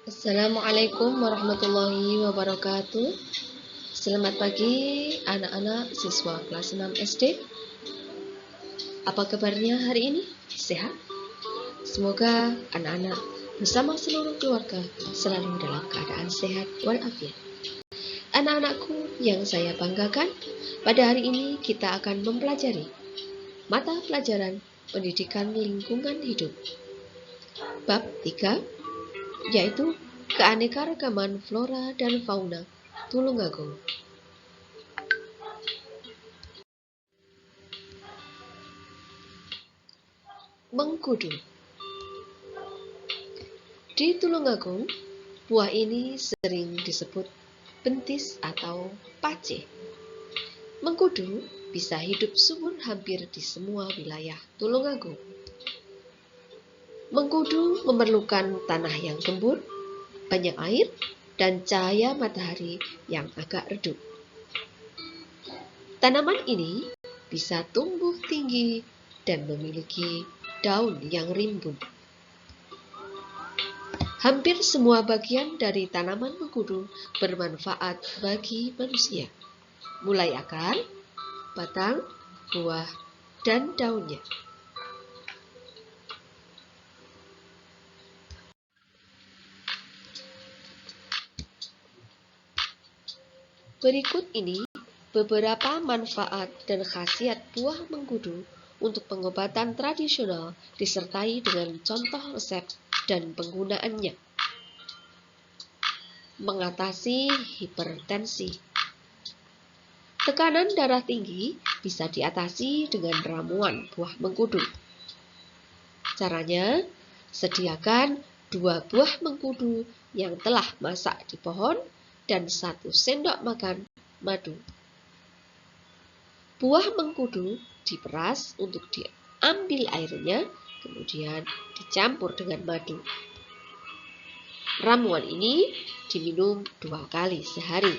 Assalamualaikum warahmatullahi wabarakatuh. Selamat pagi anak-anak siswa kelas 6 SD. Apa kabarnya hari ini? Sehat? Semoga anak-anak bersama seluruh keluarga selalu dalam keadaan sehat walafiat. Anak-anakku yang saya banggakan, pada hari ini kita akan mempelajari mata pelajaran pendidikan lingkungan hidup. Bab 3, yaitu keanekaragaman flora dan fauna Tulungagung. Mengkudu. Di Tulungagung, buah ini sering disebut bentis atau pace. Mengkudu bisa hidup subur hampir di semua wilayah Tulungagung. Mengkudu memerlukan tanah yang gembur, banyak air, dan cahaya matahari yang agak redup. Tanaman ini bisa tumbuh tinggi dan memiliki daun yang rimbun. Hampir semua bagian dari tanaman mengkudu bermanfaat bagi manusia, mulai akar, batang, buah, dan daunnya. Berikut ini beberapa manfaat dan khasiat buah mengkudu untuk pengobatan tradisional disertai dengan contoh resep dan penggunaannya. Mengatasi hipertensi. Tekanan darah tinggi bisa diatasi dengan ramuan buah mengkudu. Caranya, sediakan 2 buah mengkudu yang telah masak di pohon dan 1 sendok makan madu. Buah mengkudu diperas untuk diambil airnya, kemudian dicampur dengan madu. Ramuan ini diminum 2 kali sehari.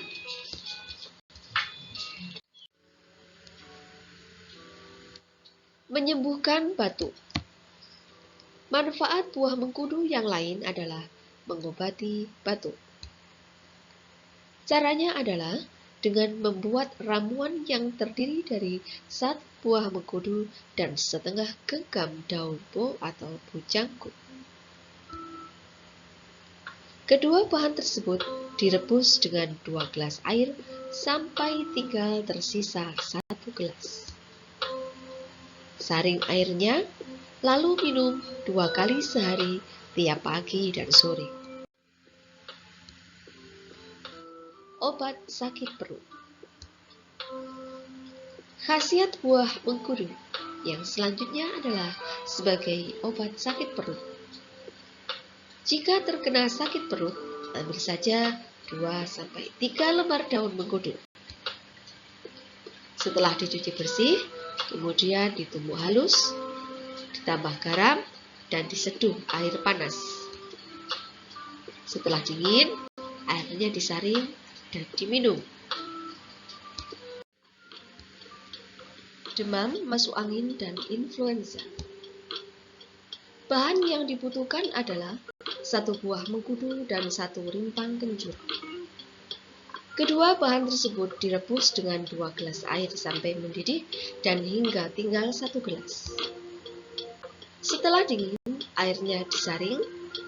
Menyembuhkan batuk. Manfaat buah mengkudu yang lain adalah mengobati batuk. Caranya adalah dengan membuat ramuan yang terdiri dari 1 buah mengkudu dan setengah genggam daun po atau bujangku. Kedua bahan tersebut direbus dengan 2 gelas air sampai tinggal tersisa 1 gelas. Saring airnya, lalu minum 2 kali sehari tiap pagi dan sore. Obat sakit perut. Khasiat buah mengkudu yang selanjutnya adalah sebagai obat sakit perut. Jika terkena sakit perut, ambil saja 2-3 lembar daun mengkudu. Setelah dicuci bersih, kemudian ditumbuk halus, ditambah garam, dan diseduh air panas. Setelah dingin, airnya disaring dan diminum. Demam, masuk angin, dan influenza. Bahan yang dibutuhkan adalah 1 buah mengkudu dan 1 rimpang kencur. Kedua bahan tersebut direbus dengan 2 gelas air sampai mendidih dan hingga tinggal 1 gelas. Setelah dingin, airnya disaring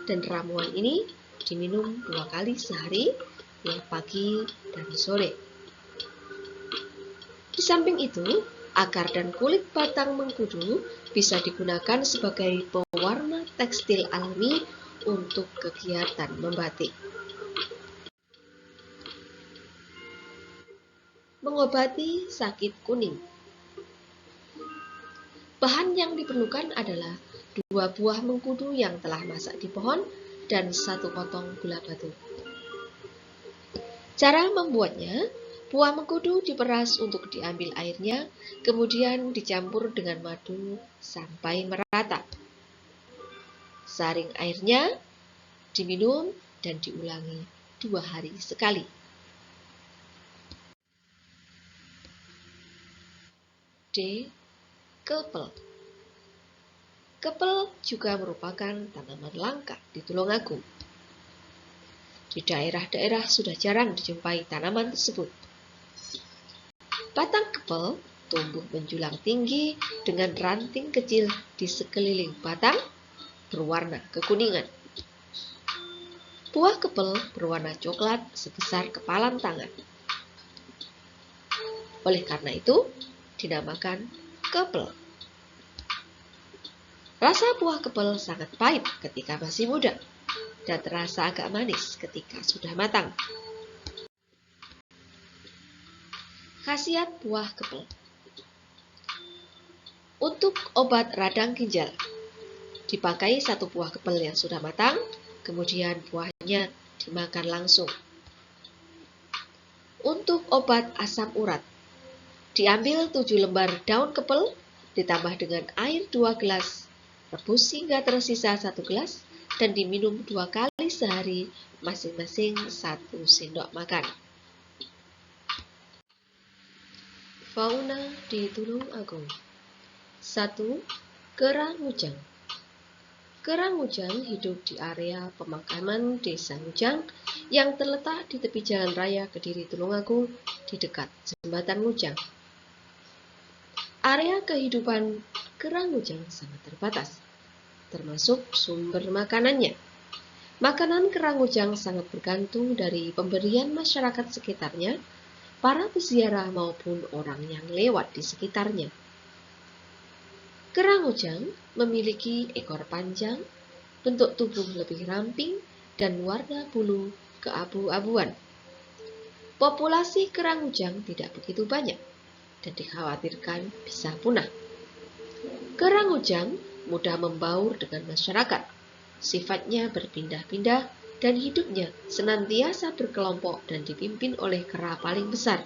dan ramuan ini diminum 2 kali sehari, tiap pagi dan sore. Di samping itu, akar dan kulit batang mengkudu bisa digunakan sebagai pewarna tekstil alami untuk kegiatan membatik. Mengobati sakit kuning. Bahan yang diperlukan adalah 2 buah mengkudu yang telah masak di pohon dan 1 potong gula batu. Cara membuatnya, buah mengkudu diperas untuk diambil airnya, kemudian dicampur dengan madu sampai merata. Saring airnya, diminum dan diulangi 2 hari sekali. D. Kepel. Kepel juga merupakan tanaman langka di Tulungagung. Di daerah-daerah sudah jarang dijumpai tanaman tersebut. Batang kepel tumbuh menjulang tinggi dengan ranting kecil di sekeliling batang berwarna kekuningan. Buah kepel berwarna coklat sebesar kepalan tangan. Oleh karena itu, dinamakan kepel. Rasa buah kepel sangat pahit ketika masih muda dan terasa agak manis ketika sudah matang. Khasiat buah kepel. Untuk obat radang ginjal, dipakai satu buah kepel yang sudah matang, kemudian buahnya dimakan langsung. Untuk obat asam urat, diambil 7 lembar daun kepel, ditambah dengan air 2 gelas, rebus hingga tersisa 1 gelas, dan diminum 2 kali sehari, masing-masing 1 sendok makan. Fauna di Tulungagung. 1. Kerang Ujang. Kerang Ujang hidup di area pemakaman Desa Ujang yang terletak di tepi jalan raya Kediri Tulungagung di dekat jembatan Ujang. Area kehidupan kerang ujang sangat terbatas, termasuk sumber makanannya. Makanan kerang ujang sangat bergantung dari pemberian masyarakat sekitarnya, para peziarah maupun orang yang lewat di sekitarnya. Kerang ujang memiliki ekor panjang, bentuk tubuh lebih ramping, dan warna bulu keabu-abuan. Populasi kerang ujang tidak begitu banyak dan dikhawatirkan bisa punah. Kerang ujang mudah membaur dengan masyarakat. Sifatnya berpindah-pindah dan hidupnya senantiasa berkelompok dan dipimpin oleh kera paling besar.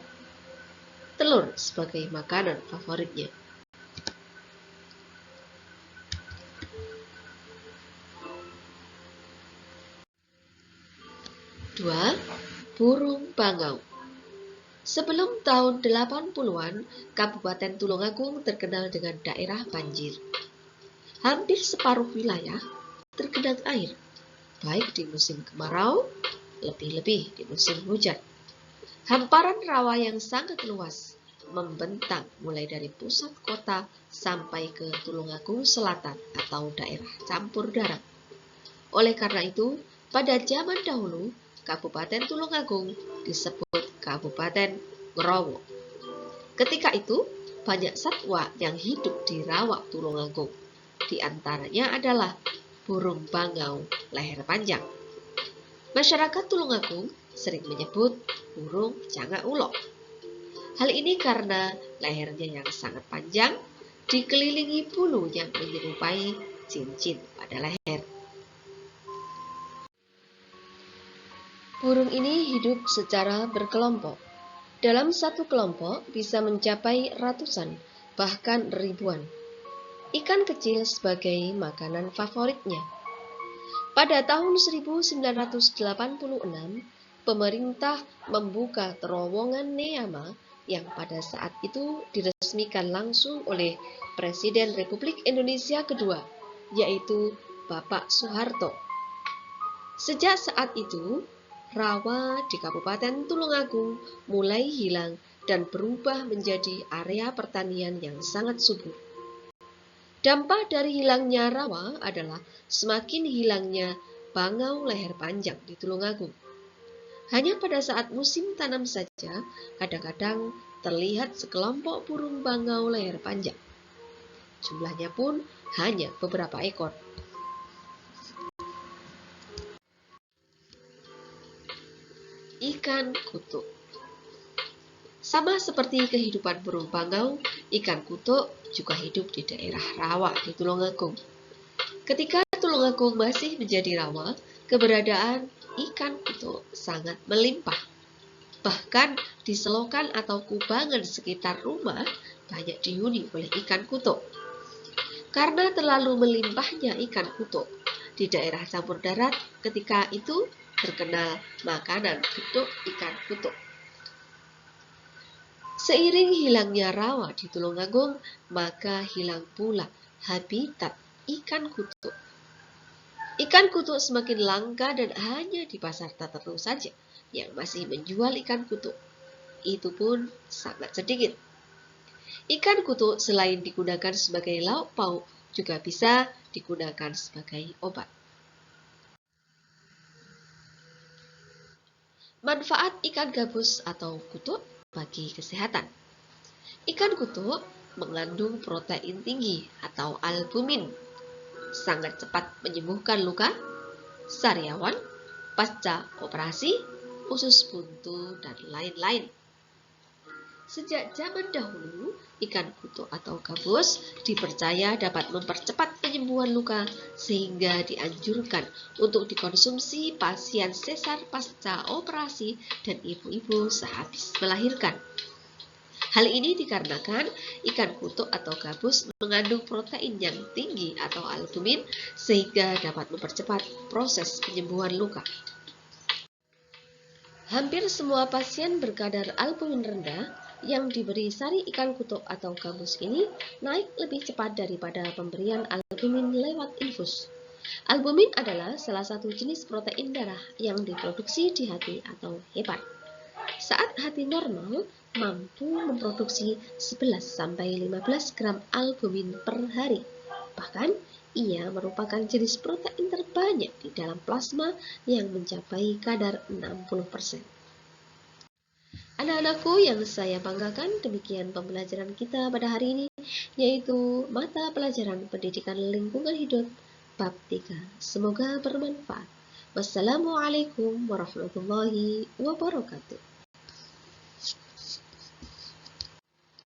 Telur sebagai makanan favoritnya. Dua, burung bangau. Sebelum tahun 80-an, Kabupaten Tulungagung terkenal dengan daerah banjir. Hampir separuh wilayah tergenang air, baik di musim kemarau, lebih-lebih di musim hujan. Hamparan rawa yang sangat luas membentang mulai dari pusat kota sampai ke Tulungagung Selatan atau daerah campur darat. Oleh karena itu, pada zaman dahulu, Kabupaten Tulungagung disebut Kabupaten Ngerowo. Ketika itu, banyak satwa yang hidup di rawa Tulungagung. Di antaranya adalah burung bangau leher panjang. Masyarakat Tulungagung sering menyebut burung canga ulo. Hal ini karena lehernya yang sangat panjang dikelilingi bulu yang menyerupai cincin pada leher. Burung ini hidup secara berkelompok. Dalam satu kelompok bisa mencapai ratusan, bahkan ribuan. Ikan kecil sebagai makanan favoritnya. Pada tahun 1986, pemerintah membuka terowongan Neama yang pada saat itu diresmikan langsung oleh Presiden Republik Indonesia kedua, yaitu Bapak Soeharto. Sejak saat itu, rawa di Kabupaten Tulungagung mulai hilang dan berubah menjadi area pertanian yang sangat subur. Dampak dari hilangnya rawa adalah semakin hilangnya bangau leher panjang di Tulungagung. Hanya pada saat musim tanam saja, kadang-kadang terlihat sekelompok burung bangau leher panjang. Jumlahnya pun hanya beberapa ekor. Ikan kutuk. Sama seperti kehidupan burung bangau, ikan kutuk juga hidup di daerah rawa di Tulungagung. Ketika Tulungagung masih menjadi rawa, keberadaan ikan kutuk sangat melimpah. Bahkan di selokan atau kubangan sekitar rumah banyak dihuni oleh ikan kutuk. Karena terlalu melimpahnya ikan kutuk di daerah campur darat, ketika itu terkenal makanan kutuk ikan kutuk. Seiring hilangnya rawa di Tulungagung, maka hilang pula habitat ikan kutuk. Ikan kutuk semakin langka dan hanya di pasar tertentu saja yang masih menjual ikan kutuk. Itu pun sangat sedikit. Ikan kutuk selain digunakan sebagai lauk pauk, juga bisa digunakan sebagai obat. Manfaat ikan gabus atau kutuk bagi kesehatan. Ikan kutuk mengandung protein tinggi atau albumin, sangat cepat menyembuhkan luka, sariawan, pasca operasi, usus buntu, dan lain-lain. Sejak zaman dahulu, ikan kutuk atau gabus dipercaya dapat mempercepat penyembuhan luka sehingga dianjurkan untuk dikonsumsi pasien sesar pasca operasi dan ibu-ibu sehabis melahirkan. Hal ini dikarenakan ikan kutuk atau gabus mengandung protein yang tinggi atau albumin sehingga dapat mempercepat proses penyembuhan luka. Hampir semua pasien berkadar albumin rendah yang diberi sari ikan kutuk atau gabus ini naik lebih cepat daripada pemberian albumin lewat infus. Albumin adalah salah satu jenis protein darah yang diproduksi di hati atau hepat. Saat hati normal mampu memproduksi 11-15 gram albumin per hari. Bahkan, ia merupakan jenis protein terbanyak di dalam plasma yang mencapai kadar 60%. Anak-anakku yang saya banggakan, demikian pembelajaran kita pada hari ini, yaitu mata pelajaran pendidikan lingkungan hidup bab 3. Semoga bermanfaat. Wassalamualaikum warahmatullahi wabarakatuh.